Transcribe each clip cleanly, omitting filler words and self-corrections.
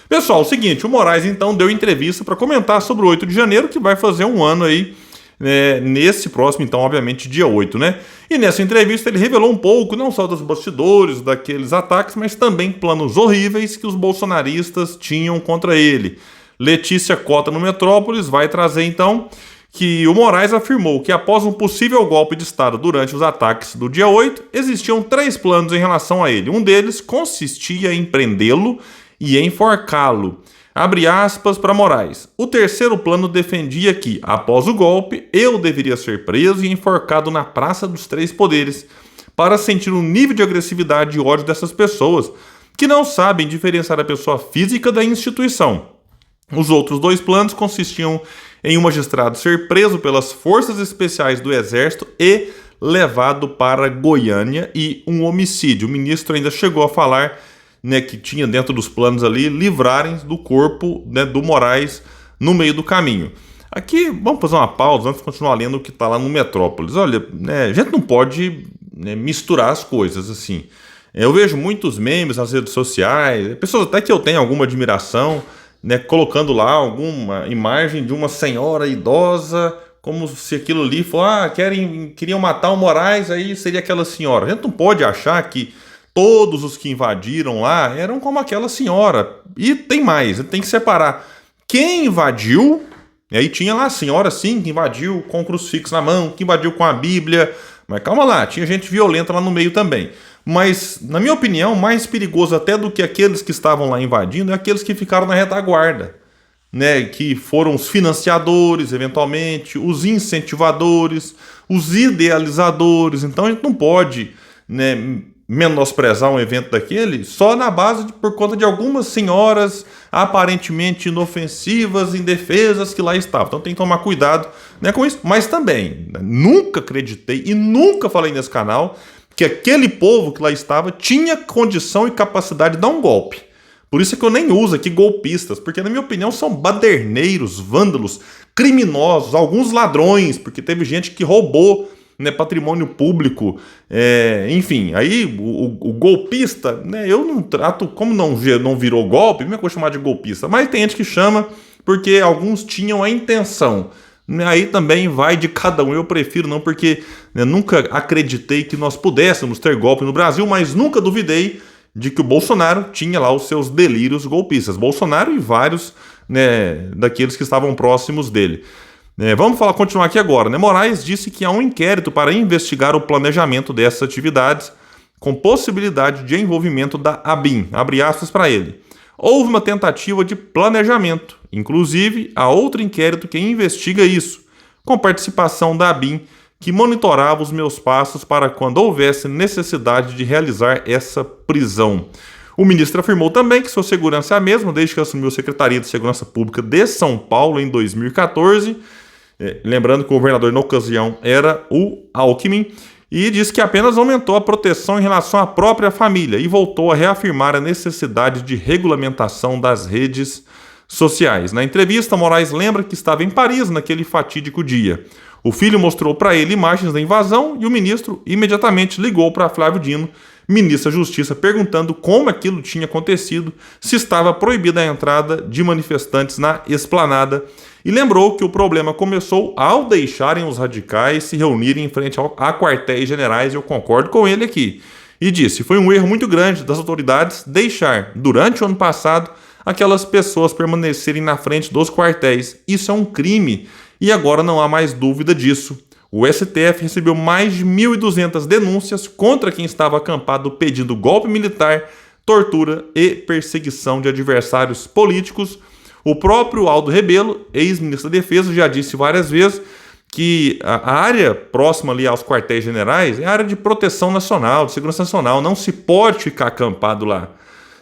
Pessoal, é o seguinte, o Moraes então deu entrevista para comentar sobre o 8 de janeiro, que vai fazer um ano aí, nesse próximo, então, obviamente, dia 8, né? E nessa entrevista ele revelou um pouco, não só dos bastidores, daqueles ataques, mas também planos horríveis que os bolsonaristas tinham contra ele. Letícia Cota no Metrópolis vai trazer, então, que o Moraes afirmou que após um possível golpe de Estado durante os ataques do dia 8, existiam 3 planos em relação a ele. Um deles consistia em prendê-lo e enforcá-lo. Abre aspas para Moraes. O terceiro plano defendia que, após o golpe, eu deveria ser preso e enforcado na Praça dos Três Poderes para sentir o nível de agressividade e ódio dessas pessoas que não sabem diferenciar a pessoa física da instituição. Os outros 2 planos consistiam em um magistrado ser preso pelas forças especiais do Exército e levado para Goiânia e um homicídio. O ministro ainda chegou a falar, né, que tinha dentro dos planos ali livrarem do corpo, né, do Moraes no meio do caminho. Aqui, vamos fazer uma pausa antes de continuar lendo o que está lá no Metrópolis. Olha, né, a gente não pode, né, misturar as coisas assim. Eu vejo muitos memes nas redes sociais, pessoas até que eu tenho alguma admiração, né, colocando lá alguma imagem de uma senhora idosa, como se aquilo ali for, queriam matar o Moraes, aí seria aquela senhora. A gente não pode achar que todos os que invadiram lá eram como aquela senhora. E tem mais, tem que separar quem invadiu. E aí tinha lá a senhora, sim, que invadiu com o crucifixo na mão, que invadiu com a Bíblia. Mas calma lá, tinha gente violenta lá no meio também. Mas, na minha opinião, mais perigoso até do que aqueles que estavam lá invadindo é aqueles que ficaram na retaguarda, né? Que foram os financiadores, eventualmente, os incentivadores, os idealizadores. Então a gente não pode, né, menosprezar um evento daquele só na base por conta de algumas senhoras aparentemente inofensivas, indefesas que lá estavam. Então tem que tomar cuidado, né, com isso. Mas também, né, nunca acreditei e nunca falei nesse canal que aquele povo que lá estava tinha condição e capacidade de dar um golpe. Por isso é que eu nem uso aqui golpistas, porque na minha opinião são baderneiros, vândalos, criminosos, alguns ladrões, porque teve gente que roubou, né, patrimônio público, enfim, aí o golpista, né, eu não trato, como não virou golpe, não é coisa chamar de golpista, mas tem gente que chama porque alguns tinham a intenção. Aí também vai de cada um, eu prefiro não, porque, né, nunca acreditei que nós pudéssemos ter golpe no Brasil, mas nunca duvidei de que o Bolsonaro tinha lá os seus delírios golpistas. Bolsonaro e vários, né, daqueles que estavam próximos dele. Vamos continuar aqui agora, né? Moraes disse que há um inquérito para investigar o planejamento dessas atividades com possibilidade de envolvimento da ABIN. Abre aspas para ele. Houve uma tentativa de planejamento, inclusive há outro inquérito que investiga isso, com participação da ABIN, que monitorava os meus passos para quando houvesse necessidade de realizar essa prisão. O ministro afirmou também que sua segurança é a mesma desde que assumiu a Secretaria de Segurança Pública de São Paulo em 2014, lembrando que o governador na ocasião era o Alckmin, e disse que apenas aumentou a proteção em relação à própria família e voltou a reafirmar a necessidade de regulamentação das redes sociais. Na entrevista, Moraes lembra que estava em Paris naquele fatídico dia. O filho mostrou para ele imagens da invasão e o ministro imediatamente ligou para Flávio Dino, ministro da Justiça, perguntando como aquilo tinha acontecido, se estava proibida a entrada de manifestantes na esplanada, e lembrou que o problema começou ao deixarem os radicais se reunirem em frente a quartéis generais, e eu concordo com ele aqui. E disse, foi um erro muito grande das autoridades deixar, durante o ano passado, aquelas pessoas permanecerem na frente dos quartéis. Isso é um crime e agora não há mais dúvida disso. O STF recebeu mais de 1.200 denúncias contra quem estava acampado pedindo golpe militar, tortura e perseguição de adversários políticos. O próprio Aldo Rebelo, ex-ministro da Defesa, já disse várias vezes que a área próxima ali aos quartéis generais é a área de proteção nacional, de segurança nacional. Não se pode ficar acampado lá,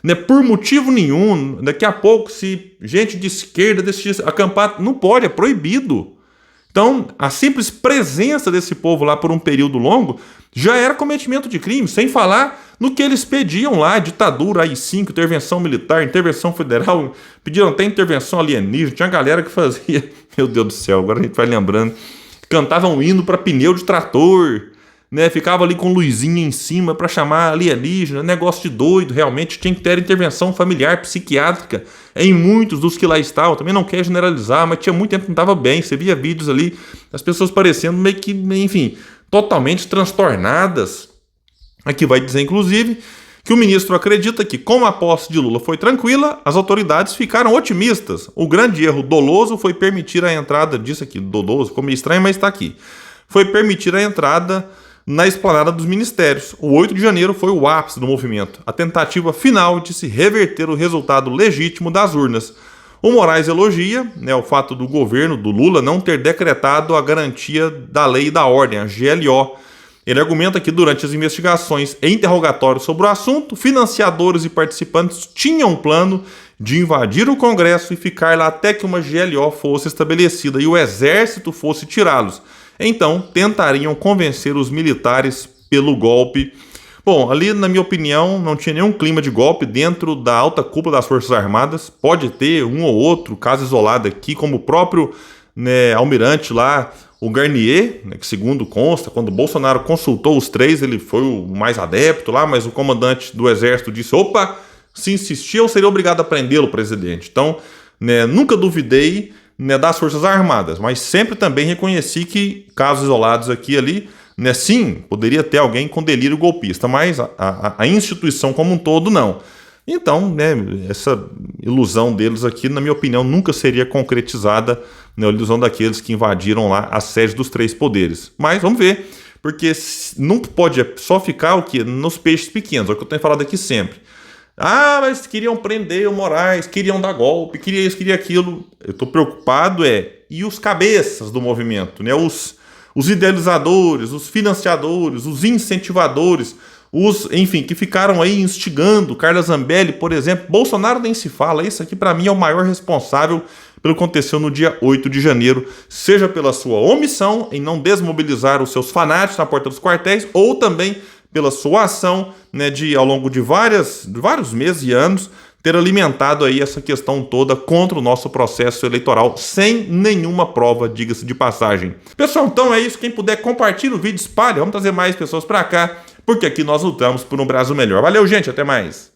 né, por motivo nenhum. Daqui a pouco, se gente de esquerda decidir acampar, não pode, é proibido. Então, a simples presença desse povo lá por um período longo já era cometimento de crime, sem falar no que eles pediam lá, ditadura, AI-5, intervenção militar, intervenção federal, pediram até intervenção alienígena, tinha galera que fazia, meu Deus do céu, agora a gente vai lembrando, cantavam um hino para pneu de trator, né? Ficava ali com luzinha em cima para chamar alienígena, negócio de doido, realmente tinha que ter intervenção familiar, psiquiátrica em muitos dos que lá estavam. Também não quer generalizar, mas tinha muito tempo que não estava bem. Você via vídeos ali, as pessoas parecendo meio que, enfim, totalmente transtornadas. Aqui vai dizer, inclusive, que o ministro acredita que, como a posse de Lula foi tranquila, as autoridades ficaram otimistas. O grande erro doloso foi permitir a entrada disso aqui. Doloso, ficou meio estranho, mas está aqui. Foi permitir a entrada na esplanada dos ministérios. O 8 de janeiro foi o ápice do movimento, a tentativa final de se reverter o resultado legítimo das urnas. O Moraes elogia, né, o fato do governo do Lula não ter decretado a garantia da lei e da ordem, a GLO. Ele argumenta que durante as investigações e interrogatórios sobre o assunto, financiadores e participantes tinham um plano de invadir o Congresso e ficar lá até que uma GLO fosse estabelecida e o exército fosse tirá-los. Então, tentariam convencer os militares pelo golpe. Bom, ali, na minha opinião, não tinha nenhum clima de golpe dentro da alta cúpula das Forças Armadas. Pode ter um ou outro caso isolado aqui, como o próprio, né, almirante lá, o Garnier, né, que segundo consta, quando o Bolsonaro consultou os três, ele foi o mais adepto lá, mas o comandante do exército disse, opa, se insistir eu seria obrigado a prendê-lo, presidente. Então, né, nunca duvidei, né, das Forças Armadas, mas sempre também reconheci que casos isolados aqui e ali, né, sim, poderia ter alguém com delírio golpista, mas a instituição como um todo não. Então, né, essa ilusão deles aqui, na minha opinião, nunca seria concretizada, né, a ilusão daqueles que invadiram lá a sede dos três poderes. Mas vamos ver, porque não pode só ficar o quê? Nos peixes pequenos, é o que eu tenho falado aqui sempre. Ah, mas queriam prender o Moraes, queriam dar golpe, queria isso, queria aquilo. Eu estou preocupado e os cabeças do movimento, né? Os idealizadores, os financiadores, os incentivadores, enfim, que ficaram aí instigando, Carla Zambelli, por exemplo. Bolsonaro nem se fala, isso aqui para mim é o maior responsável pelo que aconteceu no dia 8 de janeiro, seja pela sua omissão em não desmobilizar os seus fanáticos na porta dos quartéis, ou também pela sua ação, né, ao longo de vários meses e anos, ter alimentado aí essa questão toda contra o nosso processo eleitoral, sem nenhuma prova, diga-se de passagem. Pessoal, então é isso. Quem puder, compartilha o vídeo, espalha. Vamos trazer mais pessoas para cá, porque aqui nós lutamos por um Brasil melhor. Valeu, gente. Até mais.